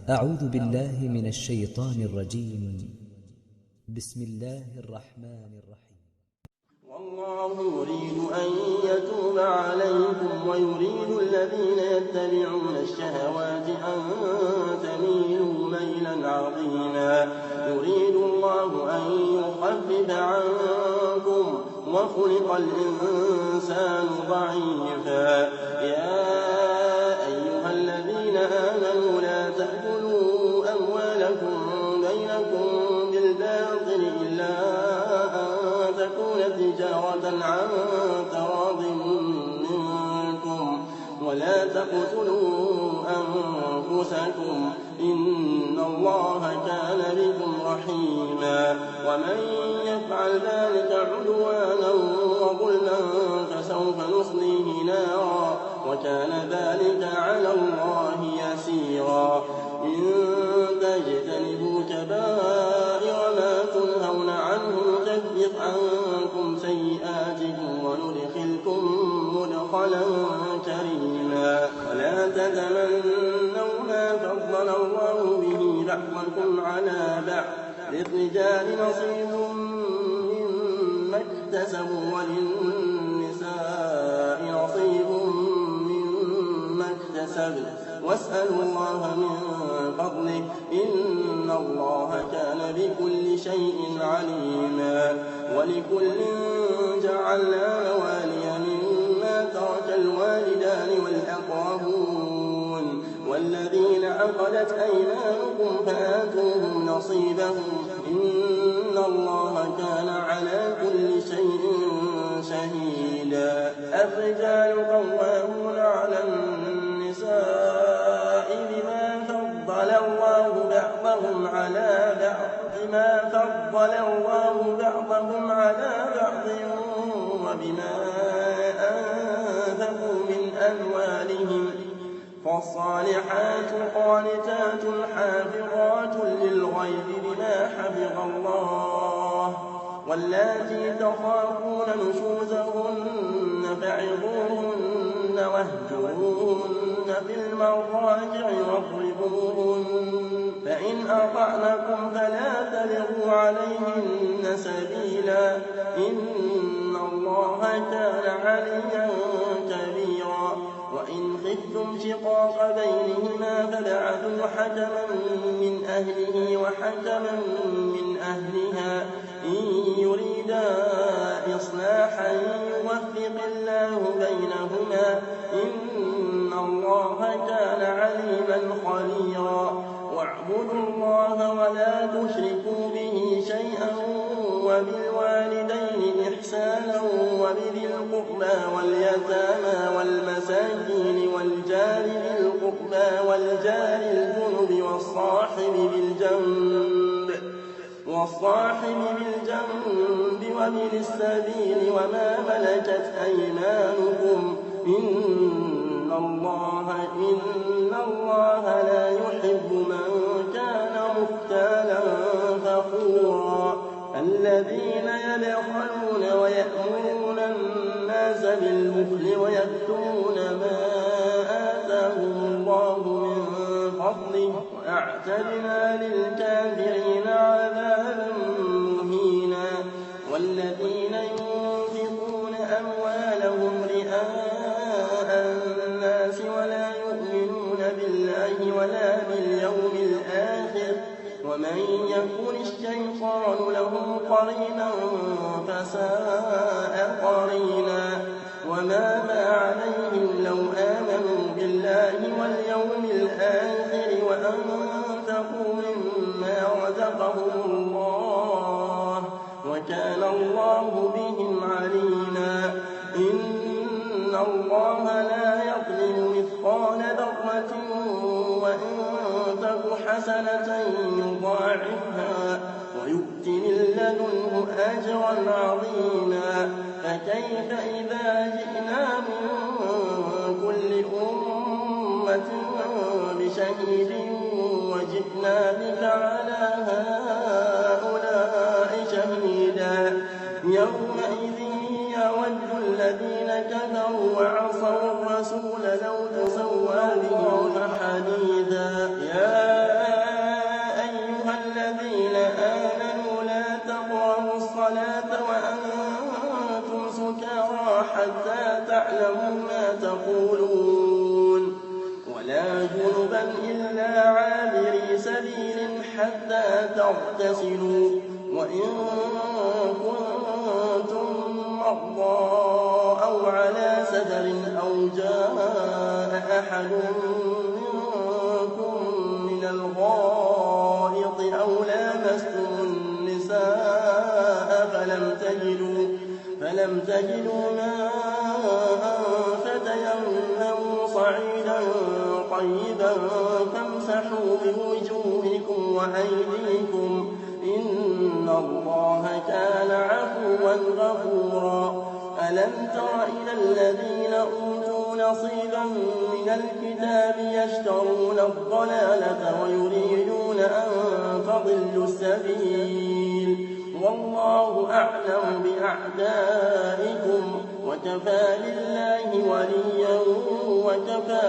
أعوذ بالله من الشيطان الرجيم. بسم الله الرحمن الرحيم. والله يريد أن يتوب عليكم ويريد الذين يتبعون الشهوات أن تميلوا ميلا عظيما. يريد الله أن يخفف عنكم وخلق الإنسان ضعيفا. يا أيها الذين آمنوا لا تأكلوا أموالكم بينكم بالباطل إلا أن تكون تجارة عن تراض منكم ولا تقتلوا أنفسكم إن الله كان بكم رحيما. ومن يفعل ذلك عدوانا وظلما فسوف نصليه نارا وكان ذلك على الله يسيرا. إن تجتنبوا كبائر ما تنهون عنه نكفر عنكم سيئاتكم وندخلكم مدخلا كريما. ولا تتمنوا ما فضل الله به بعضكم على بعض للرجال نصيب مما اكتسبوا وللنساء نصيب مما اكتسبن واسألوا الله من فضله إن الله كان بكل شيء عليما. ولكل جعلنا موالي مما ترك الوالدان والأقربون والذين عقدت أيمانكم فآتوهم نصيبهم إن الله كان على كل شيء شهيدا. الرجال قوامون على النساء بما فضل الله بعضهم على بعض وبما أنفقوا من أموالهم. فالصالحات قانتات حافظات للغيب بما حفظ الله. واللاتي تخافون نشوزهن فعظوهن واهجروهن في المضاجع واضربوهن فإن أطعنكم فلا تبغوا عليهن سبيلا إن الله كان عليا كبيرا. وإن خفتم شقاق بينهما فابعثوا حكما من أهله وحكما من أهلها إن يريدا إصلاحا يوفق الله بينهما إن الله كان عليما خبيرا. واعبدوا الله ولا تشركوا به شيئا وبالوالدين إحسانا وبذي القربى واليتامى والمساكين والجار ذي القربى والجار الجنب والصاحب بالجنب وابن السبيل وما ملكت أيمانكم إن الله لا يحب من كان مختالا فخورا. الذين يبخلون ويأمرون الناس بالبخل ويكتمون ما آتاهم الله من فضله وأعتدنا للكافرين عذابا مهينا. والذين ينفقون أموالهم رئاء الناس ولا يؤمنون بالله ولا باليوم الآخر ومن يكن الشيطان له قرينا فساء قرينا. وما عليهم لو آمنوا بالله واليوم الآخر وأنفقوا مما رزقهم الله وكان الله بهم عليما. إن الله لا يظلم مثقال ذرة وإن تك حسنة يضاعفها ويؤت من لدنه أجرا عظيما. فكيف إذا جئنا من كل أمة بشهيد وجئنا بك على هؤلاء شهيدا. يومئذ يود الذين كفروا وعصوا الرسول لو تسوى بهم حديدا. يا جنبا إلا عابري سبيل حتى تغتسلوا وإن كنتم مرضى أو على سفر أو جاء أحد منكم من الغائط أو لامستم النساء فلم تجدوا ماء فتيمموا صعيدا طيبا فامسحوا بوجوهكم وأيديكم إن الله كان عفوا غفورا. ألم تر إلى الذين أوتوا نصيبا من الكتاب يشترون الضلالة ويريدون أن تضلوا السبيل والله أعلم بأعدائكم وكفى بالله وليا وكفى